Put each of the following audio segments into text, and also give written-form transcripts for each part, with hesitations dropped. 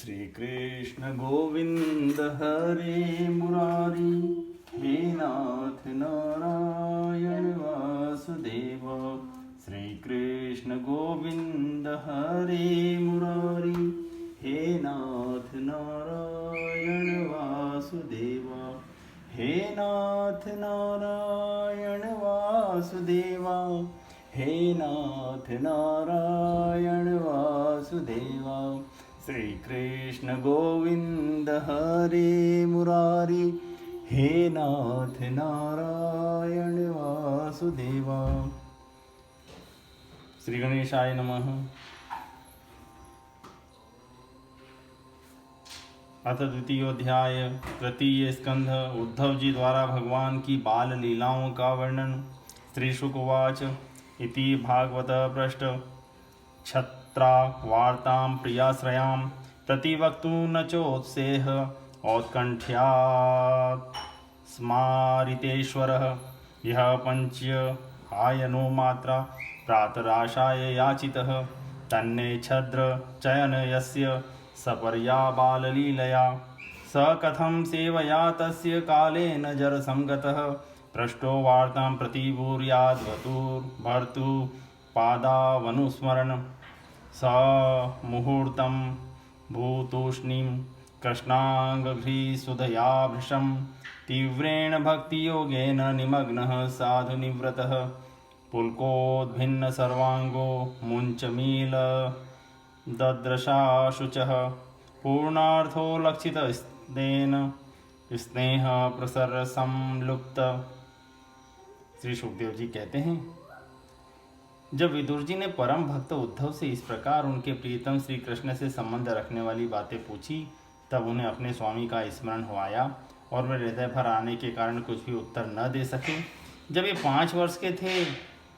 श्री कृष्ण गोविंद हरे मुरारी, हे नाथ नारायण वासुदेव। श्री कृष्ण गोविंद हरे मुरारी, हे नाथ नारायण वासुदेव। हे नाथ नारायण वासुदेवा, हे नाथ नारायण वासुदेवा। श्री कृष्ण गोविंद हरे मुरारी, हे नाथ नारायण वासुदेवा। श्री गणेशाय नमः। अथ द्वितीयोध्याय तृतीय स्कंध। उद्धव जी द्वारा भगवान की बाल लीलाओं का वर्णन। श्री शुक उवाच इति भागवत पृष्ठ क्षत्रा वार्तां प्रियाश्रयां प्रतिवक्तुं न चोत्सेह औत्कण्ठ्यात् स्मारितेश्वरः। यः पंच्य आयनो मात्रा प्रातराशाय याचितः, तन्ने छद्र चयन यस्य सपर्या बाललीलया। स कथं सेवया तस्य कालेन जरसंगतः, पृष्टो वार्तां प्रतिभूर्याद्वतुर्भर्तु पादावनुस्मरण। स मुहूर्तं भूतूष्णीं कृष्णाङ्घ्रिसुधया भृशं, तीव्रेण भक्तियोगेन निमग्नः साधुनिव्रतः। पुलकोद्भिन्न सर्वाङ्गो मुञ्चमील ददृशाशुचः, पूर्णार्थो लक्षितस्तेन स्नेह प्रसर संलुप्त। श्री सुखदेव जी कहते हैं, जब विदुर जी ने परम भक्त उद्धव से इस प्रकार उनके प्रियतम श्री कृष्ण से संबंध रखने वाली बातें पूछी, तब उन्हें अपने स्वामी का स्मरण हो आया और वे हृदय भर आने के कारण कुछ भी उत्तर न दे सके। जब ये 5 वर्ष के थे,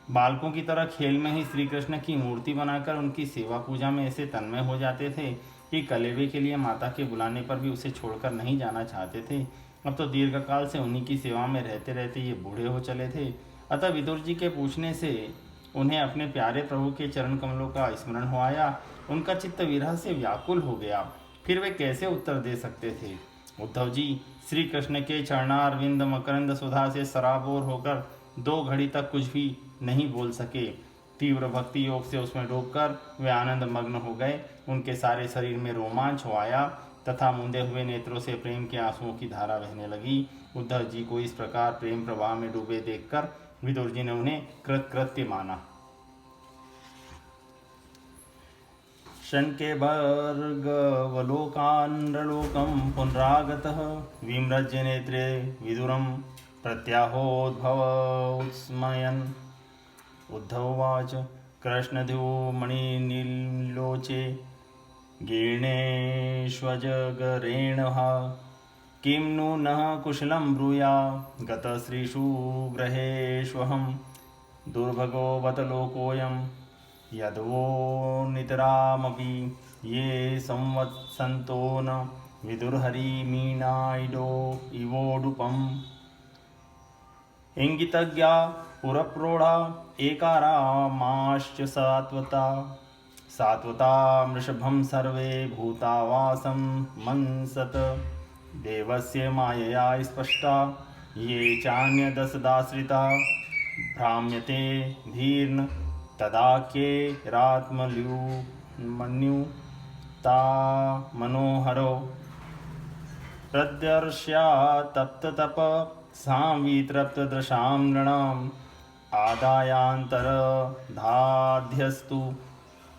बालकों की तरह खेल में ही श्री कृष्ण की मूर्ति बनाकर उनकी सेवा पूजा में ऐसे तन्मय हो जाते थे कि कलेवे के लिए माता के बुलाने पर भी उसे छोड़कर नहीं जाना चाहते थे। अब तो दीर्घकाल से उन्हीं की सेवा में रहते रहते ये बूढ़े हो चले थे। अतः विदुर जी के पूछने से उन्हें अपने प्यारे प्रभु के चरण कमलों का स्मरण हो आया। उनका चित्त विरह से व्याकुल हो गया। फिर वे कैसे उत्तर दे सकते थे। उद्धव जी श्री कृष्ण के चरणारविंद मकरंद सुधा से सराबोर होकर 2 घड़ी तक कुछ भी नहीं बोल सके। तीव्र भक्ति योग से उसमें डूबकर वे आनंद मग्न हो गए। उनके सारे शरीर में रोमांच हो आया तथा मूंदे हुए नेत्रों से प्रेम के आंसुओं की धारा बहने लगी। उद्धव जी को इस प्रकार प्रेम प्रवाह में डूबे देखकर विदुर जी ने उन्हें कृतकृत्य माना। शंके भर्गवलोकान्नलोकं पुनरागतः, विमृज्य नेत्रे विदुरं प्रत्याहोद्भव उत्स्मयन्। उद्धववाच कृष्णध्युमणिनीलोचे गीर्णेष्वजगरेणः, किं नु नः कुशलं ब्रूया गतश्रीषु ग्रहेष्वहं। दुर्भगो बत लोकोऽयं यद्वो नितरामपि, ये संवत्सन्तो न विदुर्हरिमीनाइडो इवोडुपम्। इंगितज्ञा पुरप्रौढ़ा एकारामाश्च सात्वता वृषभं सर्वे भूतावासं मंसत। देवस्य मायया स्पष्टा ये चान्यदसदाश्रिता, भ्राम्यते धीर्न तदाख्ये रात्मन्युता मनोहरो। प्रदर्श्या तप्ततप सांवितृप्तदृशां नृणाम्, आदायान्तरधाध्यस्तु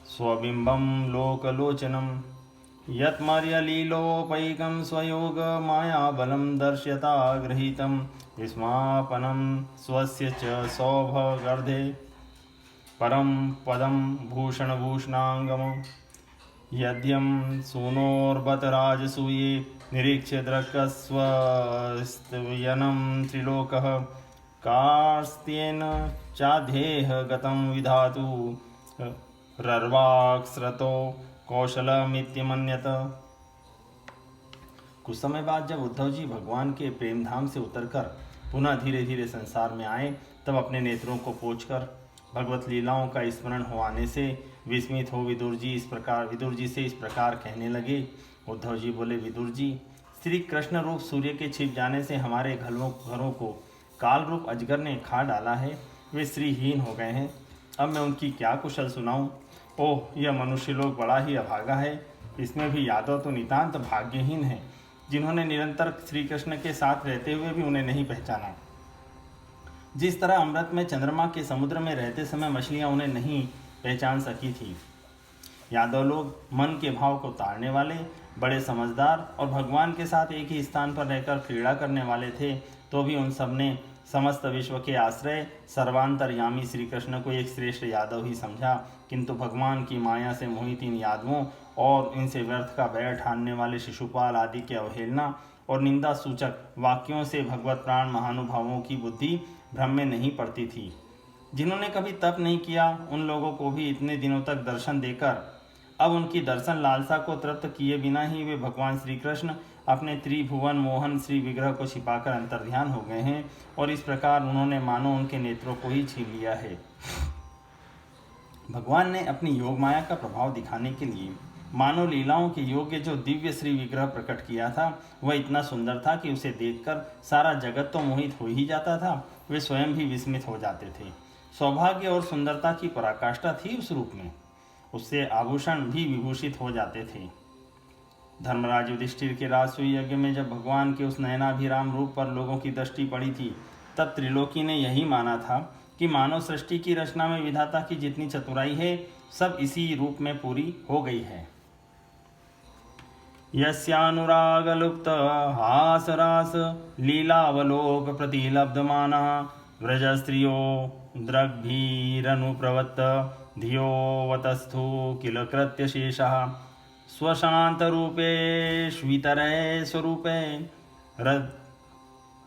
स्वबिम्बं लोकलोचनम्। यत्मर्यलीलोपैकं स्वयोग मायाबलं दर्श्यता गृहीतं, विस्मापनं स्वस्य च सौभगर्धे परं पदं भूषणभूषणाङ्गम्। यद्यं सूनोर्बत राजसूये निरीक्ष्य द्रक्स्वस्त्ययनं त्रिलोकः, कार्स्त्येन चाध्येह गतं विधातु रर्वाक्स्रतो कौशलमित्यमन्यत। कुछ समय बाद जब उद्धव जी भगवान के प्रेमधाम से उतरकर पुनः धीरे धीरे संसार में आए, तब अपने नेत्रों को पोंछकर भगवत लीलाओं का स्मरण हो आने से विस्मित हो विदुर जी से इस प्रकार कहने लगे। उद्धव जी बोले, विदुर जी, श्री कृष्ण रूप सूर्य के छिप जाने से हमारे घरों को काल रूप अजगर ने खा डाला है। वे श्रीहीन हो गए हैं। अब मैं उनकी क्या कुशल सुनाऊं? ओह, यह मनुष्य लोग बड़ा ही अभागा है। इसमें भी यादव तो नितांत भाग्यहीन है, जिन्होंने निरंतर श्री कृष्ण के साथ रहते हुए भी उन्हें नहीं पहचाना। जिस तरह अमृत में चंद्रमा के समुद्र में रहते समय मछलियां उन्हें नहीं पहचान सकी थी। यादव लोग मन के भाव को ताड़ने वाले, बड़े समझदार और भगवान के साथ एक ही स्थान पर रहकर क्रीड़ा करने वाले थे, तो भी उन सब ने समस्त विश्व के आश्रय सर्वांतरयामी श्री कृष्ण को एक श्रेष्ठ यादव ही समझा। किंतु भगवान की माया से मोहित इन यादवों और इनसे व्यर्थ का बैर ठानने वाले शिशुपाल आदि के अवहेलना और निंदा सूचक वाक्यों से भगवत प्राण महानुभावों की बुद्धि भ्रम में नहीं पड़ती थी। जिन्होंने कभी तप नहीं किया, उन लोगों को भी इतने दिनों तक दर्शन देकर अब उनकी दर्शन लालसा को तृप्त किए बिना ही वे भगवान श्री कृष्ण अपने त्रिभुवन मोहन श्री विग्रह को छिपाकर अंतर्ध्यान हो गए हैं, और इस प्रकार उन्होंने मानो उनके नेत्रों को ही छीन लिया है। भगवान ने अपनी योग माया का प्रभाव दिखाने के लिए मानव लीलाओं के योग्य जो दिव्य श्री विग्रह प्रकट किया था, वह इतना सुंदर था कि उसे देखकर सारा जगत तो मोहित हो ही जाता था, वे स्वयं भी विस्मित हो जाते थे। सौभाग्य और सुंदरता की पराकाष्ठा थी उस रूप में। उससे आभूषण भी विभूषित हो जाते थे। धर्मराज युधिष्ठिर के राजसूय यज्ञ में जब भगवान के उस नयनाभिराम रूप पर लोगों की दृष्टि पड़ी थी, तब त्रिलोकी ने यही माना था कि मानव सृष्टि की रचना में विधाता की जितनी चतुराई है, सब इसी रूप में पूरी हो गई है। यस्यानुरागलुप्त हासरास लीलावलोक प्रतिलब्धमाना व्रज स्त्रियो द्रग्भीरनुप्रवत्त धियोवतस्थो किल कृत्यशेषः स्वशान्तरूपेष्वितरे स्वरूपे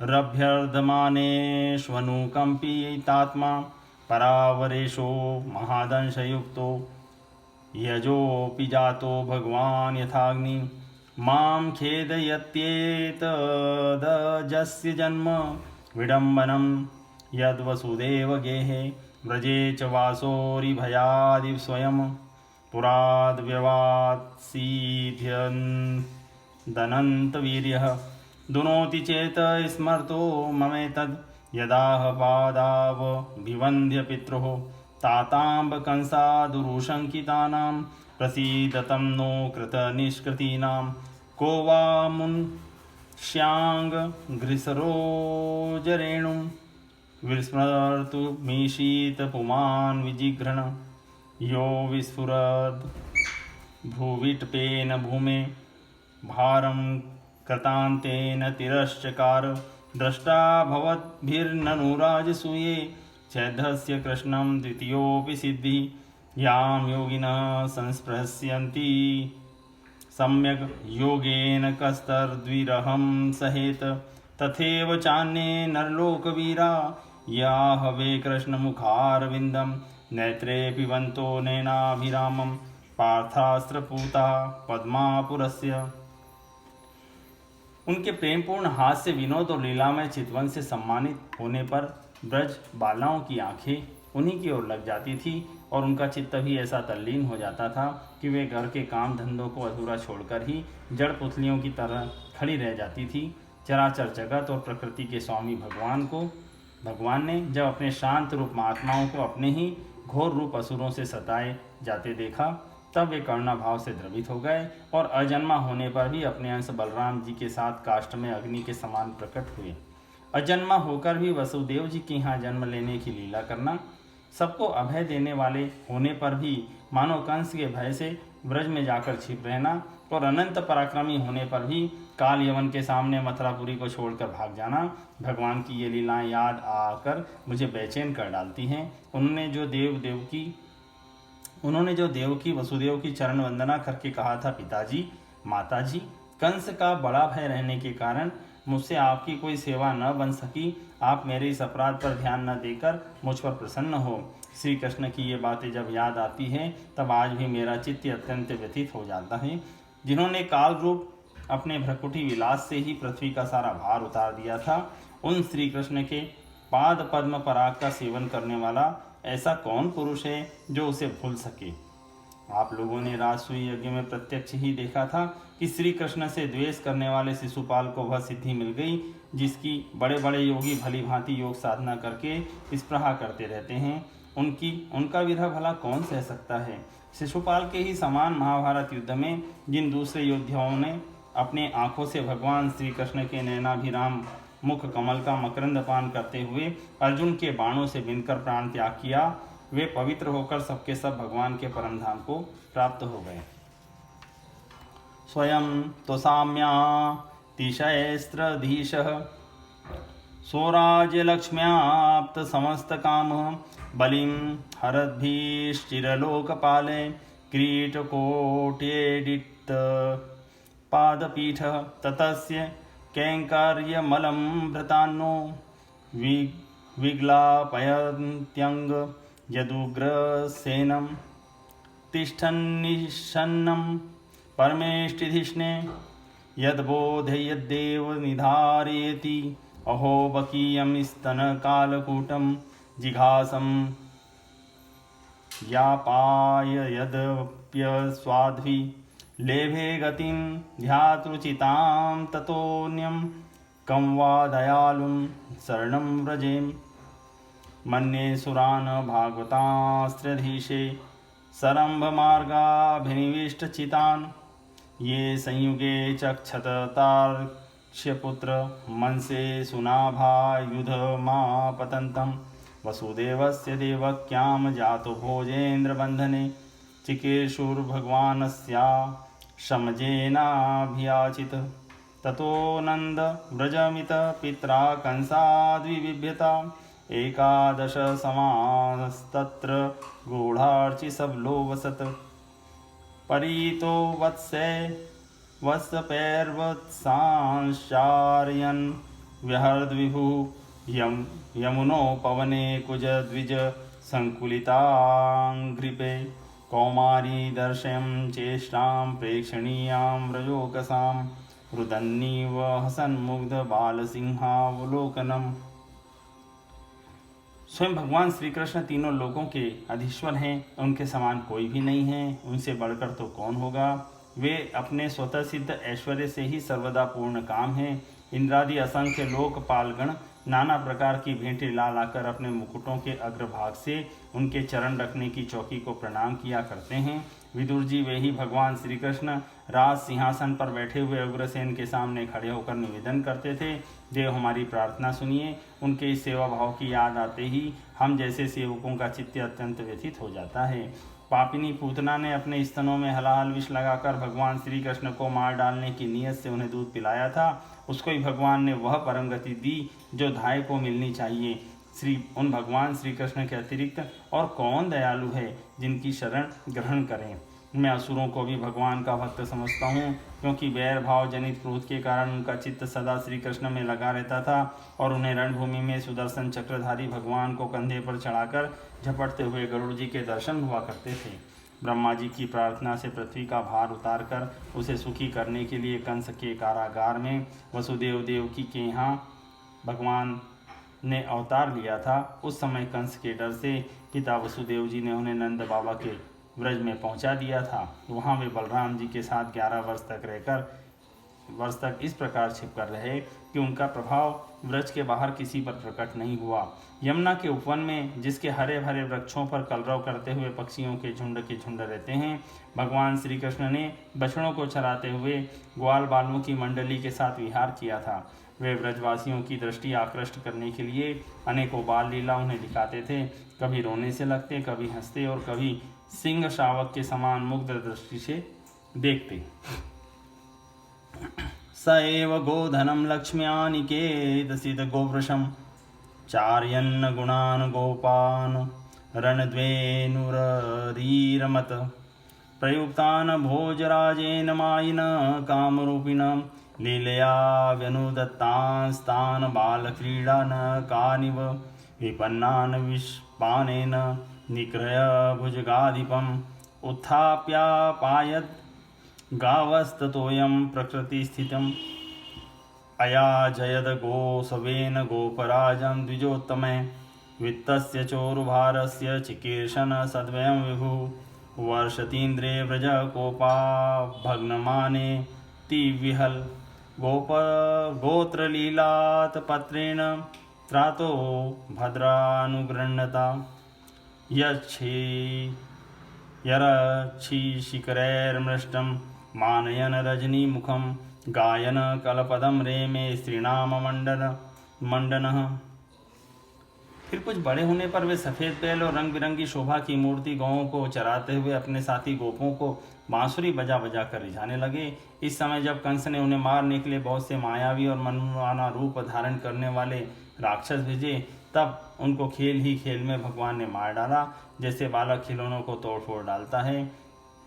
रभ्यर्धमानेष्वनुकम्पितात्मा परावरेशो महादंशयुक्तो यजोऽपि जातो भगवान् यथाग्नि मां खेदयत्येतदजस्य जन्म विडम्बनं यद्वसुदेव गेहे व्रजे च वासोरिभयादिव स्वयं पुराद्व्यवात्सीध्यदनन्तवीर्यः दुनोति चेत स्मर्तो ममेतद् यदाह पादावभिवन्द्य पितृः ताताम्ब कंसादुरुशङ्कितानां प्रसीदतं नो कृतनिष्कृतीनां को वा मुन्श्याङ्ग घृसरोजरेणुं विस्मर्तु मीशीतपुमान् विजिघ्रण यो विस्फुरद् भुविटपेन भूमे भारं कृतान्तेन तिरश्चकार द्रष्टा भवद्भिर्ननुराजसूये चैद्धस्य कृष्णं द्वितीयोऽपि सिद्धि यां योगिनः संस्पृश्यन्ति सम्यग् योगेन कस्तर्द्विरहं सहेत तथैव चान्ये नरलोकवीरा याः वे कृष्णमुखारविन्दं नेत्रे पिबन्तो नैनाभिरामं पार्थास्त्रपूता पद्मापुरस्य। उनके प्रेमपूर्ण हास्य विनोद और लीलामय चितवन से सम्मानित होने पर ब्रज बालाओं की आंखें उन्हीं की ओर लग जाती थी, और उनका चित्त भी ऐसा तल्लीन हो जाता था कि वे घर के काम धंधों को अधूरा छोड़कर ही जड़ पुतलियों की तरह खड़ी रह जाती थी। चराचर जगत और प्रकृति के स्वामी भगवान ने जब अपने शांत रूप महात्माओं को अपने ही घोर रूप असुरों से सताए जाते देखा, तब वे करुणा भाव से द्रवित हो गए और अजन्मा होने पर भी अपने अंश बलराम जी के साथ काष्ठ में अग्नि के समान प्रकट हुए। अजन्मा होकर भी वसुदेव जी के यहाँ जन्म लेने की लीला करना, सबको अभय देने वाले होने पर भी मानो कंस के भय से ब्रज में जाकर छिप रहना, और अनंत पराक्रमी होने पर भी काल यवन के सामने मथुरापुरी को छोड़कर भाग जाना, भगवान की ये लीलाएं याद आकर मुझे बेचैन कर डालती हैं। उन्होंने जो देवकी वसुदेव की चरण वंदना करके कहा था, पिताजी माताजी, कंस का बड़ा भय रहने के कारण मुझसे आपकी कोई सेवा न बन सकी, आप मेरे इस अपराध पर ध्यान न देकर मुझ पर प्रसन्न हो। श्री कृष्ण की ये बातें जब याद आती हैं, तब आज भी मेरा चित्त अत्यंत व्यथित हो जाता है। जिन्होंने काल रूप अपने भ्रकुटी विलास से ही पृथ्वी का सारा भार उतार दिया था, उन श्री कृष्ण के पाद पद्म पराग का सेवन करने वाला ऐसा कौन पुरुष है जो उसे भूल सके। आप लोगों ने राजसूय यज्ञ में प्रत्यक्ष ही देखा था कि श्री कृष्ण से द्वेष करने वाले शिशुपाल को वह सिद्धि मिल गई जिसकी बड़े बड़े योगी भली भांति योग साधना करके स्पृहा करते रहते हैं। उनका विरह भला कौन सह सकता है। शिशुपाल के ही समान महाभारत युद्ध में जिन दूसरे योद्धाओं ने अपने आंखों से भगवान श्री कृष्ण के नैनाभिराम मुख कमल का मकरंद पान करते हुए अर्जुन के बाणों से बिनकर प्राण त्याग किया, वे पवित्र होकर सबके सब भगवान के परम धाम को प्राप्त हो गए। स्वयं तो साम्यातिशयस्त्रधीशः स्वराज्यलक्ष्म्याप्त समस्त काम बलिं हरद्भिश्चिरलोकपाले किरीटकोट्येडित पादपीठ ततस्य कैङ्कर्यमलं भृतान्नो विग्लापयन्त्यङ्ग यदुग्रसेनं तिष्ठन्निषन्नं परमेष्टिधिष्णे यद्बोधयद्देव निधारयति अहो बकीयं स्तनकालकूटं जिघासं यापाय यद्यप्यस्वाध्वी लेभे गतिं ध्यातृचितां ततोऽन्यं कं वा दयालुं शरणं व्रजेम। मन्ये सुरान् भागवतास्त्रधीशे सरम्भमार्गाभिनिविष्टचितान् ये संयुगे चक्षत तार्क्ष्यपुत्र मनसे सुनाभायुधमापतन्तं वसुदेवस्य देवक्यां जातो भोजेन्द्रबन्धने चिकीर्षुर्भगवानस्या शमजेनाभियाचित ततो नंद व्रजमित पित्रा कंसाद्विबिभ्यता एकादश समास्तत्र गूढ़ार्चि सबलो वसत परीतो वत्से वत्सपैर्वत्सांशारयन् व्यहर्द्विभु यमुनो पवने कुज द्विज संकुलितांघ्रिपे कौमारी दर्शयं चेष्टां प्रेक्षणीयां व्रजोकसां रुदन्नीव हसन्मुग्ध बालसिंहावलोकनम्। स्वयं भगवान श्री कृष्ण तीनों लोकों के अधीश्वर हैं, उनके समान कोई भी नहीं है, उनसे बढ़कर तो कौन होगा। वे अपने स्वतः सिद्ध ऐश्वर्य से ही सर्वदा पूर्ण काम हैं। इंद्रादि असंख्य लोकपालगण नाना प्रकार की भेंटें ला लाकर अपने मुकुटों के अग्रभाग से उनके चरण रखने की चौकी को प्रणाम किया करते हैं। विदुर जी वे ही भगवान श्री कृष्ण राज सिंहासन पर बैठे हुए उग्रसेन के सामने खड़े होकर निवेदन करते थे, देव हमारी प्रार्थना सुनिए। उनके इस सेवा भाव की याद आते ही हम जैसे सेवकों का चित्त अत्यंत व्यथित हो जाता है। पापिनी पूतना ने अपने स्तनों में हलाहल विष लगाकर भगवान श्री कृष्ण को मार डालने की नीयत से उन्हें दूध पिलाया था, उसको ही भगवान ने वह परम गति दी जो धाय को मिलनी चाहिए। उन भगवान श्री कृष्ण के अतिरिक्त और कौन दयालु है जिनकी शरण ग्रहण करें। मैं असुरों को भी भगवान का भक्त समझता हूँ, क्योंकि वैर भाव जनित क्रोध के कारण उनका चित्त सदा श्री कृष्ण में लगा रहता था और उन्हें रणभूमि में सुदर्शन चक्रधारी भगवान को कंधे पर चढ़ाकर झपटते हुए गरुड़ जी के दर्शन हुआ करते थे। ब्रह्मा जी की प्रार्थना से पृथ्वी का भार उतारकर उसे सुखी करने के लिए कंस के कारागार में वसुदेव देवकी के यहाँ भगवान ने अवतार लिया था। उस समय कंस के डर से पिता वसुदेव जी ने उन्हें नंद बाबा के व्रज में पहुंचा दिया था। वहां वे बलराम जी के साथ 11 वर्ष तक इस प्रकार छिपकर रहे कि उनका प्रभाव व्रज के बाहर किसी पर प्रकट नहीं हुआ। यमुना के उपवन में जिसके हरे भरे वृक्षों पर कलरव करते हुए पक्षियों के झुंड रहते हैं, भगवान श्री कृष्ण ने बछड़ों को चराते हुए ग्वाल बालों की मंडली के साथ विहार किया था। वे व्रजवासियों की दृष्टि आकृष्ट करने के लिए अनेकों बाल लीला उन्हें दिखाते थे। कभी रोने से लगते, कभी हंसते और कभी सिंह शावक के समान मुग्ध दृष्टि से देखते। स एव गोधनं लक्ष्म्यानिकेतसित गोवृषं चार्यन्न गुणान् गोपान् रणद्वेनुररीरमत प्रयुक्तान् भोजराजेन मायिन कामरूपिणं लीलया व्यनुदत्तांस्तान् बालक्रीडान् कानिव विपन्नान् विष्पानेन निग्रह भुजगाधिपम् उत्थाप्यापायत् गावस्ततोऽयं प्रकृतिस्थितम् अयाजयद गोसवेन गोपराजं द्विजोत्तमे वित्तस्य चोरुभारस्य चिकीर्षण सद्वयं विभु वर्षतीन्द्रे व्रज कोपा भग्नमाने तिविहल गोप गोत्रलीलात् पत्रेण त्रातो भद्रानुगृह्णता यरक्षिशिखरैर्मृष्टं मानयन रजनीमुखं गायन कलपदं रेमे स्त्रीणाम मंडनः। फिर कुछ बड़े होने पर वे सफ़ेद बैल और रंग बिरंगी शोभा की मूर्ति गौओं को चराते हुए अपने साथी गोपों को बांसुरी बजा बजा कर रिझाने लगे। इस समय जब कंस ने उन्हें मारने के लिए बहुत से मायावी और मनमाना रूप धारण करने वाले राक्षस भेजे, तब उनको खेल ही खेल में भगवान ने मार डाला, जैसे बालक खिलौनों को तोड़ फोड़ डालता है।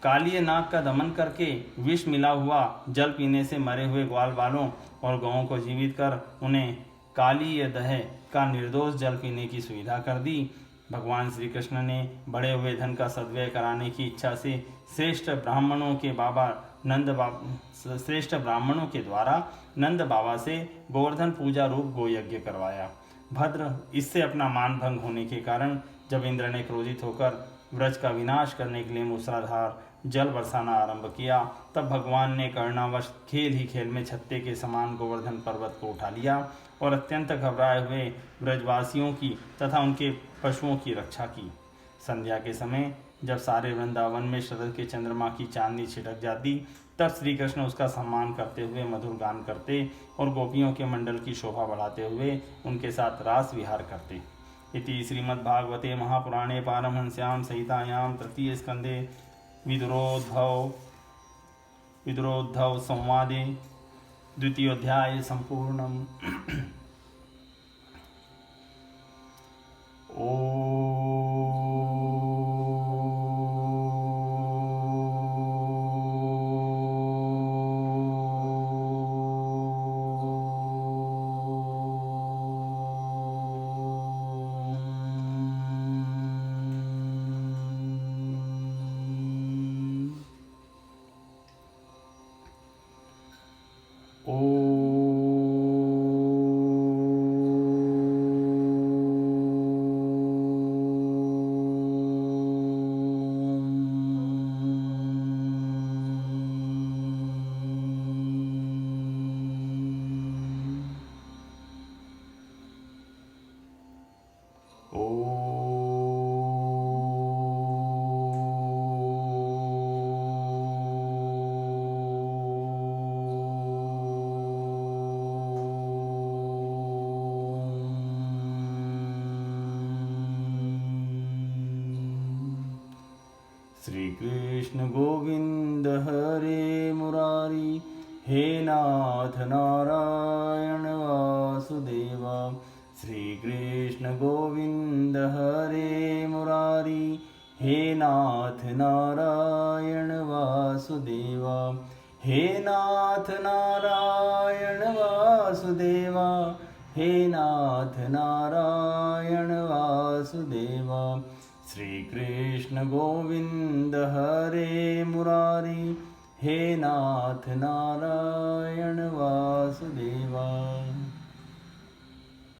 कालिए नाग का दमन करके विष मिला हुआ जल पीने से मरे हुए ग्वाल बालों और गौओं को जीवित कर उन्हें कालीय दह का निर्दोष जल पीने की सुविधा कर दी। भगवान श्री कृष्ण ने बढ़े हुए धन का सद्व्यय कराने की इच्छा से श्रेष्ठ ब्राह्मणों के द्वारा नंद बाबा से गोवर्धन पूजा रूप गोयज्ञ करवाया। भद्र, इससे अपना मान भंग होने के कारण जब इंद्र ने क्रोधित होकर व्रज का विनाश करने के लिए मूसलाधार जल बरसाना आरंभ किया, तब भगवान ने कर्णावश खेल ही खेल में छत्ते के समान गोवर्धन पर्वत को उठा लिया और अत्यंत घबराए हुए ब्रजवासियों की तथा उनके पशुओं की रक्षा की। संध्या के समय जब सारे वृंदावन में शरद के चंद्रमा की चांदनी छिटक जाती, तब श्री कृष्ण उसका सम्मान करते हुए मधुर गान करते और गोपियों के मंडल की शोभा बढ़ाते हुए उनके साथ रास विहार करते। इति श्रीमद्भागवते महापुराणे पारमहंस्यां संहितायां तृतीय स्कंदे विदुरोद्धव संवादे द्वितीयोऽध्याय संपूर्णम्। श्री कृष्ण गोविंद हरे मुरारी, हे नाथ नारायण वासुदेव। श्री कृष्ण गोविंद हरे मुरारी, हे नाथ नारायण वासुदेव। हे नाथ नारायण वासुदेव, हे नाथ नारायण वासुदेव। श्री कृष्ण गोविंद हरे मुरारी, हे नाथ नारायण वासुदेवा।